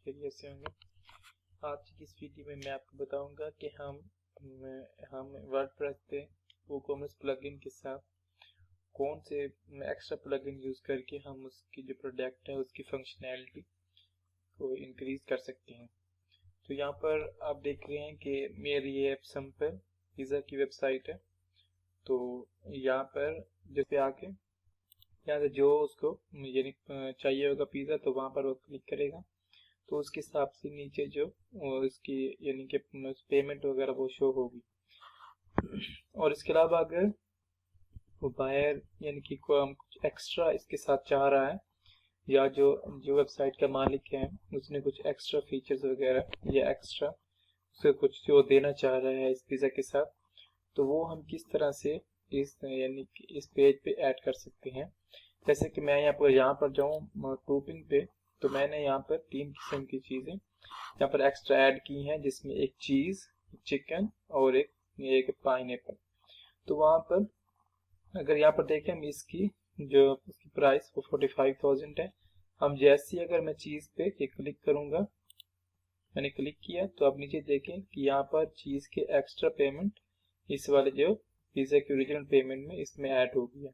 खैरियत से होंगे। आज की इस वीडियो में मैं आपको बताऊंगा कि हम वर्डप्रेस पे वूकॉमर्स प्लगइन के साथ कौन से एक्स्ट्रा प्लगइन यूज़ करके हम उसकी जो प्रोडक्ट है उसकी फंक्शनैलिटी को इंक्रीज कर सकते हैं। तो यहाँ पर आप देख रहे हैं कि मेरी ये सैंपल पिज़्ज़ा की वेबसाइट है। तो यहाँ पर जो पे आके यहाँ से जो उसको यानी चाहिए होगा पिज़्ज़ा, तो वहाँ पर वो क्लिक करेगा तो उसके हिसाब से नीचे जो इसकी यानी कि पेमेंट वगैरह वो शो होगी। और इसके अलावा अगर वो बायर यानी कि हम कुछ एक्स्ट्रा इसके साथ चाह रहा है या जो जो वेबसाइट का मालिक है उसने कुछ एक्स्ट्रा फीचर्स वगैरह या एक्स्ट्रा उसे कुछ जो देना चाह रहा है इस पिज़्ज़ा के साथ, तो वो हम किस तरह से इस यानी कि इस पेज पे ऐड कर सकते हैं। जैसे कि मैं यहाँ पर जाऊँ टॉपिंग पे, तो मैंने यहाँ पर 3 किस्म की चीज़ें यहाँ पर एक्स्ट्रा ऐड की हैं, जिसमें एक चीज़, चिकन और एक पाइनएप्पल। तो वहाँ पर अगर यहाँ पर देखें हम इसकी प्राइस वो 45,000 है। हम जैसे ही अगर मैं चीज़ पे क्लिक करूँगा, मैंने क्लिक किया तो आप नीचे देखें कि यहाँ पर चीज़ के एक्स्ट्रा पेमेंट इस वाले जो पिज़्ज़ा की ओरिजिनल पेमेंट में इसमें ऐड हो गया।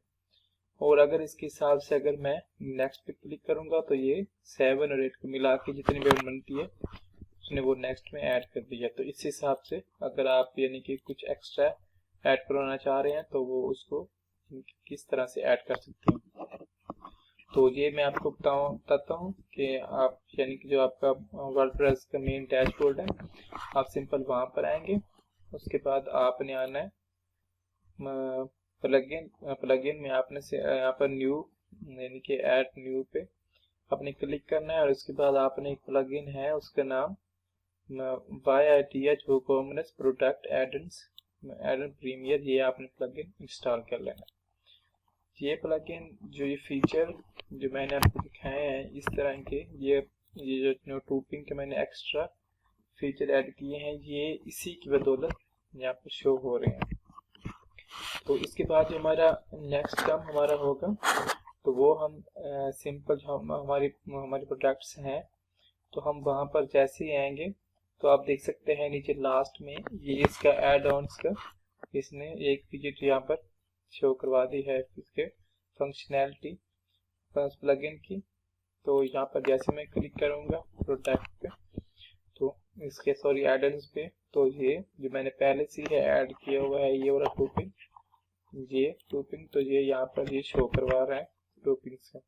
और अगर इसके हिसाब से अगर मैं नेक्स्ट पे क्लिक करूंगा तो ये 7 और 8 को मिला के जितनी पेमेंट बनती है उसने वो नेक्स्ट में ऐड कर दिया। तो इस हिसाब से अगर आप यानी कि कुछ एक्स्ट्रा ऐड करवाना चाह रहे हैं तो वो उसको किस तरह से ऐड कर सकते हैं। तो ये मैं आपको बताता हूँ कि आप यानी कि जो आपका वर्डप्रेस का मेन डैशबोर्ड है, आप सिंपल वहाँ पर आएंगे। उसके बाद आपने आना है प्लगइन में आपने से यहाँ पर न्यू यानी कि ऐड न्यू पे आपने क्लिक करना है। और उसके बाद आपने एक प्लगइन है उसका नाम YITH WooCommerce product addon premier, ये आपने प्लगइन इंस्टॉल कर लेना। ये प्लगइन जो ये फीचर जो मैंने आपको दिखाए हैं इस तरह के, ये जो टॉपिंग के मैंने एक्स्ट्रा फीचर ऐड किए हैं, ये इसी की बदौलत यहाँ पर शो हो रहे हैं। तो इसके बाद जो हमारा नेक्स्ट काम हमारा होगा तो वो हम सिंपल जो हमारी प्रोडक्ट्स हैं, तो हम वहाँ पर जैसे ही आएंगे तो आप देख सकते हैं नीचे लास्ट में ये इसका एड ऑन्स का इसने एक विजिट यहाँ पर शो करवा दी है इसके फंक्शनैलिटी प्लगइन की। तो यहाँ पर जैसे मैं क्लिक करूँगा प्रोडक्ट पे तो इसके एड ऑन्स पे, तो ये जो मैंने पहले से ही ऐड किया हुआ है ये वाला टॉपिंग तो ये यहाँ पर ये शो करवा रहा है टॉपिंग्स का।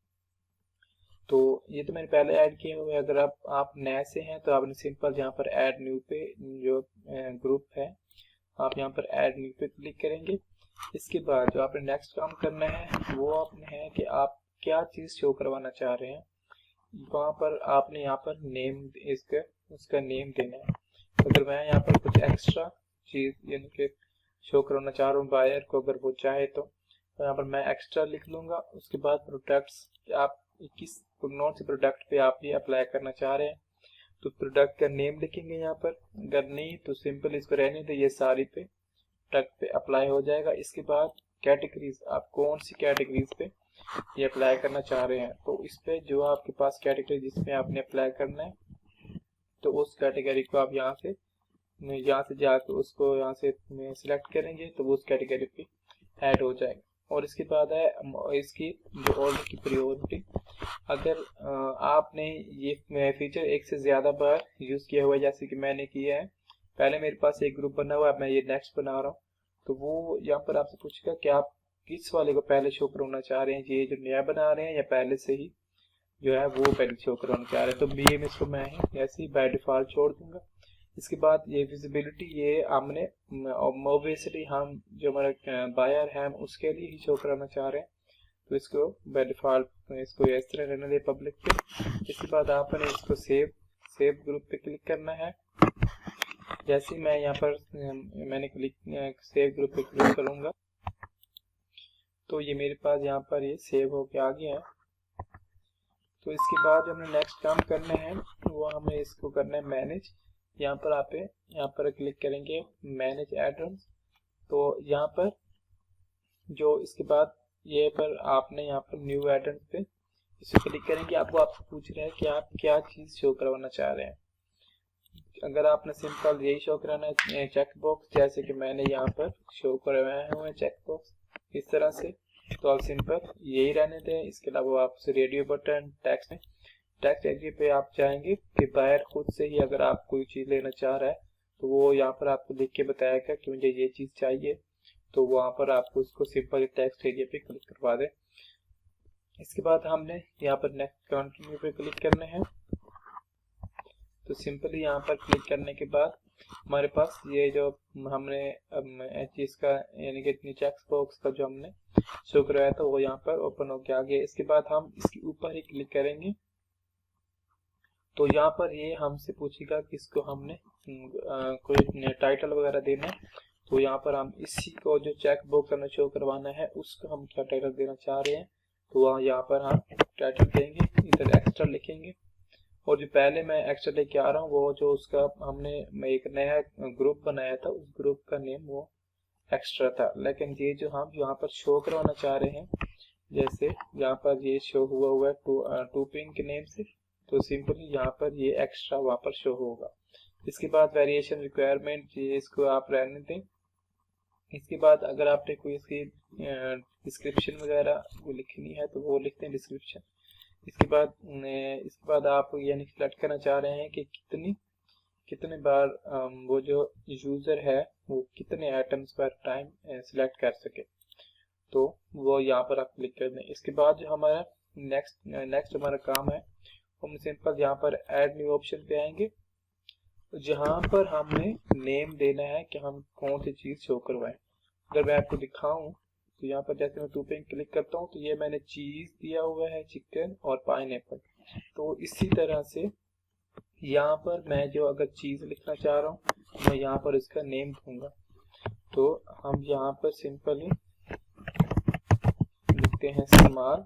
तो ये तो मैंने पहले ऐड किया हुआ है। अगर आप नए से हैं तो आपने सिंपल यहाँ पर ऐड न्यू पे जो ग्रुप है आप यहाँ पर ऐड न्यू पे क्लिक करेंगे। इसके बाद जो आपने नेक्स्ट काम करना है वो आपने है कि आप क्या चीज़ शो करवाना चाह रहे हैं। वहाँ पर आपने यहाँ पर नेम उसका नेम देना है। अगर मैं यहाँ पर कुछ एक्स्ट्रा चीज़ यानी कि शो करवाना चाह रहा हूँ बायर को, अगर वो चाहे तो यहाँ पर मैं एक्स्ट्रा लिख लूँगा। उसके बाद प्रोडक्ट्स आप किस कौन से प्रोडक्ट पे आप ये अप्लाई करना चाह रहे हैं तो प्रोडक्ट का नेम लिखेंगे यहाँ पर। अगर नहीं तो सिंपल इसको रहने दे, ये सारी पे प्रोडक्ट पे अप्लाई हो जाएगा। इसके बाद कैटेगरीज, आप कौन सी कैटेगरीज पे ये अप्लाई करना चाह रहे हैं तो इस पे जो आपके पास कैटेगरी जिसमें आपने अप्लाई करना है तो उस कैटेगरी को आप यहाँ से जाकर उसको यहाँ से सिलेक्ट करेंगे तो वो उस कैटेगरी पे ऐड हो जाएगा। और इसके बाद है इसकी जो ऑर्डर की प्रायोरिटी। अगर आपने ये फीचर एक से ज़्यादा बार यूज़ किया हुआ है, जैसे कि मैंने किया है, पहले मेरे पास एक ग्रुप बना हुआ है, मैं ये नेक्स्ट बना रहा हूँ, तो वो यहाँ पर आपसे पूछेगा कि आप किस वाले को पहले शो करवाना चाह रहे हैं, ये जो नया बना रहे हैं या पहले से ही जो है वो पहले शो करवाना चाह रहे हैं। तो BMS को मैं ऐसे ही बाय डिफ़ॉल्ट छोड़ दूंगा। इसके बाद ये विजिबिलिटी, ये हमने ओबियसली हम जो हमारा बायर है हम उसके लिए ही शो कराना चाह रहे हैं, तो इसको बाय डिफ़ॉल्ट इसको इस तरह रहने दे पब्लिक पे। इसके बाद आपने इसको सेव ग्रुप पे क्लिक करना है। जैसे मैं यहाँ पर मैंने सेव ग्रुप पे क्लिक करूँगा तो ये मेरे पास यहाँ पर ये सेव होके आ गया है। तो इसके बाद हमने नेक्स्ट काम करना है वो हमें इसको करना है मैनेज। यहाँ पर क्लिक करेंगे मैनेज एड-ऑन्स। तो यहाँ पर जो इसके बाद ये पर आपने यहाँ पर न्यू एड-ऑन्स पे इस पर क्लिक करेंगे, आपको पूछ रहा है कि आप क्या चीज़ शो करवाना चाह रहे हैं। अगर आपने सिंपल यही शो कराना है चेक बॉक्स, जैसे कि मैंने यहाँ पर शो करवाए हुए हैं चेक बॉक्स इस तरह से, तो आप सिंपल यही रहने दें। इसके अलावा आप रेडियो बटन टेक्स्ट एग्री पे आप चाहेंगे कि बायर खुद से ही अगर आप कोई चीज़ लेना चाह रहा है तो वो यहाँ पर आपको लिख के बताएगा कि मुझे ये चीज़ चाहिए, तो वहाँ पर आपको उसको सिंपल टेक्स्ट एरिया पे क्लिक करवा दें। इसके बाद हमने यहाँ पर नेक्स्ट कंटिन्यू पे क्लिक करना है। तो सिंपली यहाँ पर क्लिक करने के बाद हमारे पास ये जो हमने चीज़ का यानी कि चेक बॉक्स का जो हमने शो करवाया था वो यहाँ पर ओपन हो के आ गया। इसके बाद हम इसके ऊपर ही क्लिक करेंगे तो यहाँ पर ये हमसे पूछेगा कि इसको हमने कोई टाइटल वगैरह देना है, तो यहाँ पर हम इसी को जो चेक बॉक्स हमें शो करवाना है उसको हम क्या टाइटल देना चाह रहे हैं, तो वहाँ यहाँ पर हम टाइटल देंगे, इधर एक्स्ट्रा लिखेंगे। और जो पहले मैं एक्स्ट्रा लेके आ रहा हूँ वो जो उसका हमने एक नया ग्रुप बनाया था उस ग्रुप का नेम वो एक्स्ट्रा था, लेकिन ये जो हम यहाँ पर शो करवाना चाह रहे हैं, जैसे यहाँ पर ये शो हुआ है टूपिंग के नेम से, तो सिंपली यहाँ पर ये एक्स्ट्रा वहाँ पर शो होगा। इसके बाद वेरिएशन रिक्वायरमेंट ये इसको आप रहने दें। इसके बाद अगर आपने कोई इसकी डिस्क्रिप्शन वगैरह वो लिखनी है तो वो लिखते हैं डिस्क्रिप्शन। इसके बाद आप यानी सेलेक्ट करना चाह रहे हैं कि कितने बार वो जो यूज़र है वो कितने आइटम्स पर टाइम सेलेक्ट कर सके, तो वो यहाँ पर आप क्लिक कर दें। इसके बाद जो हमारा नेक्स्ट हमारा काम है हम सिंपल यहाँ पर ऐड न्यू ऑप्शन पे आएंगे, जहाँ पर हमने नेम देना है कि हम कौन सी चीज़ शो करवाएं। अगर मैं आपको दिखाऊं तो यहाँ पर जैसे मैं टू पे क्लिक करता हूँ तो ये मैंने चीज़ दिया हुआ है चिकन और पाइनएप्पल, तो इसी तरह से यहाँ पर मैं जो अगर चीज़ लिखना चाह रहा हूँ मैं यहाँ पर इसका नेम दूंगा, तो हम यहाँ पर सिंपली लिखते हैं स्मॉल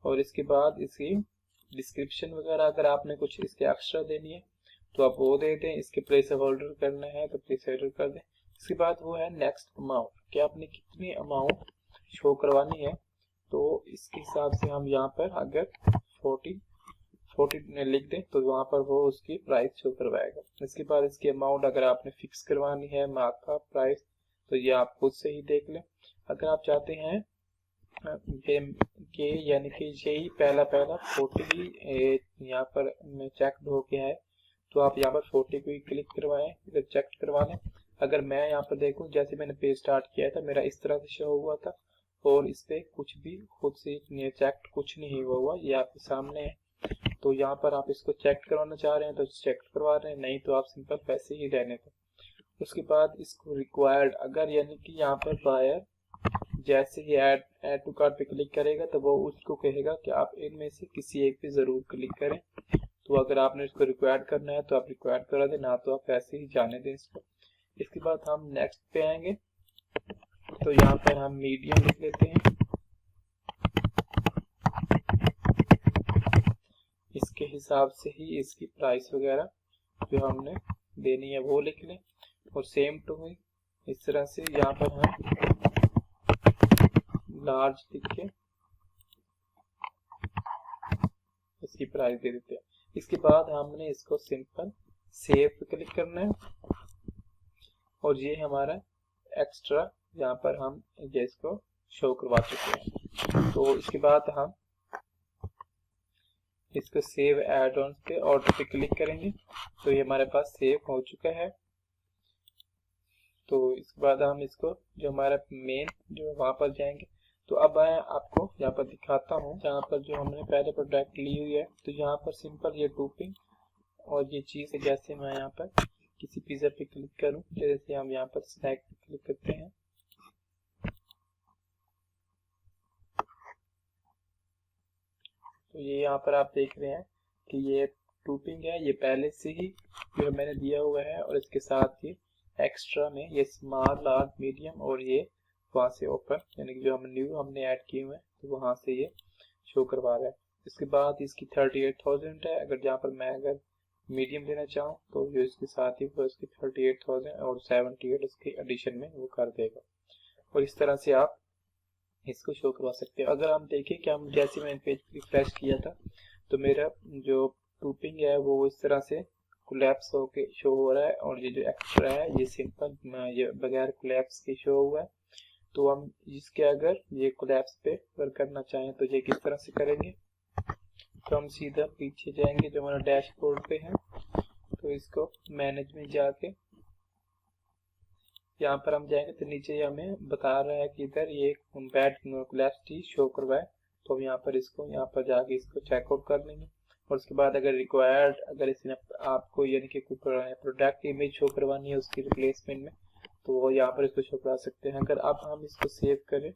और इसके बाद इसकी डिस्क्रिप्शन वगैरह अगर आपने कुछ इसके एक्स्ट्रा देनी है तो आप वो दे दें। इसके प्लेस होल्डर करना है तो प्लेस होल्डर कर दें। इसके बाद वो है नेक्स्ट अमाउंट, कि आपने कितनी अमाउंट शो करवानी है, तो इसके हिसाब से हम यहाँ पर अगर 40 लिख दें तो वहाँ पर वो उसकी प्राइस शो करवाएगा। इसके बाद इसकी अमाउंट अगर आपने फिक्स करवानी है मार्कअप प्राइस तो ये आप खुद से ही देख लें। अगर आप चाहते हैं कि यानी कि यही पहला 40 यहाँ पर चेक हो गया है तो आप यहाँ पर 40 को ही क्लिक करवाएं, इधर चेक करवा लें। अगर मैं यहाँ पर देखूं जैसे मैंने पेज स्टार्ट किया था मेरा इस तरह से शो हुआ था और इस पे कुछ भी खुद से चेक कुछ नहीं हुआ, ये आपके सामने है। तो यहाँ पर आप इसको चेक करवाना चाह रहे हैं तो चेक करवा रहे हैं, नहीं तो आप सिंपल पैसे ही रहने दो। उसके बाद इसको रिक्वायर्ड, अगर यानी कि यहाँ पर बायर जैसे ही ऐड टू कार्ट पे क्लिक करेगा तो वो उसको कहेगा कि आप इनमें से किसी एक पे जरूर क्लिक करें, तो अगर आपने इसको रिक्वायर्ड करना है तो आप रिक्वायर्ड करा दें, ना तो आप ऐसे ही जाने दें इसको। इसके बाद हम नेक्स्ट पे आएंगे तो यहाँ पर हम मीडियम लिख लेते हैं, इसके हिसाब से ही इसकी प्राइस वगैरह जो हमने देनी है वो लिख लें और सेम टू ही इस तरह से यहाँ पर हम लार्ज लिख के इसकी प्राइस दे देते हैं। इसके बाद हमने इसको सिंपल सेव पे क्लिक करना है और ये हमारा एक्स्ट्रा यहाँ पर हम ये इसको शो करवा चुके हैं। तो इसके बाद हम इसको सेव एड ऑन पे ऑर्डर पे क्लिक करेंगे तो ये हमारे पास सेव हो चुका है। तो इसके बाद हम इसको जो हमारा मेन जो वहाँ पर जाएंगे, तो अब मैं आपको यहाँ पर दिखाता हूँ जहाँ पर जो हमने पहले प्रोडक्ट ली हुई है। तो यहाँ पर सिंपल ये टूपिंग और ये चीज़ है, जैसे मैं यहाँ पर किसी पिज़्ज़ा पे क्लिक करूँ, जैसे हम यहाँ पर स्नैक पे क्लिक करते हैं तो ये यहाँ पर आप देख रहे हैं कि ये टूपिंग है, ये पहले से ही जो मैंने दिया हुआ है और इसके साथ ही एक्स्ट्रा में ये स्मॉल लार्ज मीडियम और ये वहाँ से ओपन यानी कि जो हमने ऐड किए हुए हैं तो वहाँ से ये शो करवा रहा है। इसके बाद इसकी 38,000 है, अगर जहाँ पर मैं अगर मीडियम लेना चाहूँ तो जो इसके साथ ही वो इसकी 38,000 और 78 इसके एडिशन में वो कर देगा। और इस तरह से आप इसको शो करवा सकते हैं। अगर हम देखें कि हम जैसे मैंने पेज रिफ्रेश किया था तो मेरा जो ग्रुपिंग है वो इस तरह से कोलैप्स होके शो हो रहा है, और ये जो एक्स्ट्रा है ये सिंपल ये बगैर कोलैप्स के शो हुआ है। तो हम इसके अगर ये कोलैप्स पे वर्क करना चाहें तो ये किस तरह से करेंगे, तो हम सीधा पीछे जाएंगे जो हमारा डैशबोर्ड पे है, तो इसको मैनेज में जाके यहाँ पर हम जाएंगे तो नीचे हमें बता रहा है कि इधर ये बैड कोलैप्स टी शो करवाए, तो हम यहाँ पर इसको यहाँ पर जाके इसको चेकआउट कर लेंगे। और उसके बाद अगर रिक्वायर्ड अगर इसने आपको यानी कि कोई प्रोडक्ट इमेज शो करवानी है उसकी रिप्लेसमेंट में, तो वो यहाँ पर इसको शो करा सकते हैं। अगर अब हम इसको सेव करें,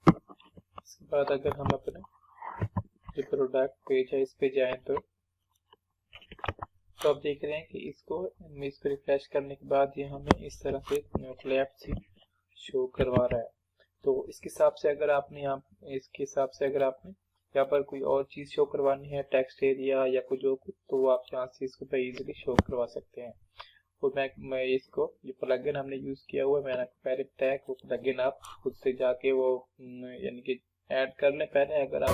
इसके बाद अगर हम अपने जो प्रोडक्ट पेज है इस पे जाएं तो आप देख रहे हैं कि इसको रिफ्रेश करने के बाद ये हमें इस तरह से कोलैप्स शो करवा रहा है। तो इसके हिसाब से अगर आपने यहाँ पर कोई और चीज शो करवानी है, टेक्स्ट एरिया या कुछ जो कुछ, तो आप यहाँ से इसको इजीली शो करवा सकते हैं। और मैं इसको जो प्लगइन हमने यूज किया हुआ है, मैंने पहले टैग वो प्लगइन आप खुद से जाके वो यानी कि ऐड कर लें पहले। अगर आप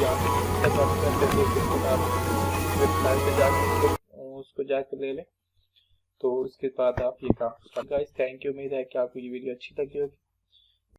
यहाँ पे वेबसाइट पे जाके उसको जाके ले लें, तो उसके बाद आप ये काम कर। गाइस थैंक यू, उम्मीद है कि आपको ये वीडियो अच्छी लगी होगी।